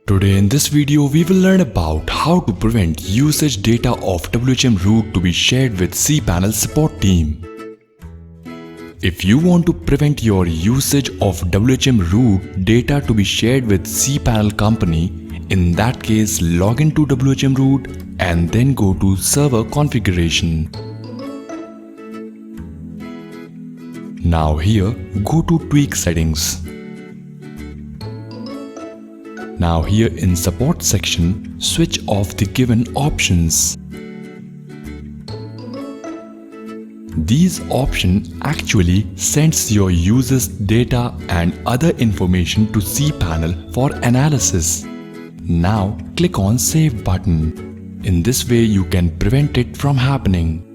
Today in this video we will learn about how to prevent usage data of WHM root to be shared with Cpanel support team. If you want to prevent your usage of WHM root data to be shared with Cpanel company, in that case log into WHM root and then go to server configuration. Now here go to tweak settings. Now here in support section, switch off the given options. These options actually sends your users data and other information to Cpanel for analysis. Now click on Save button. In this way you can prevent it from happening.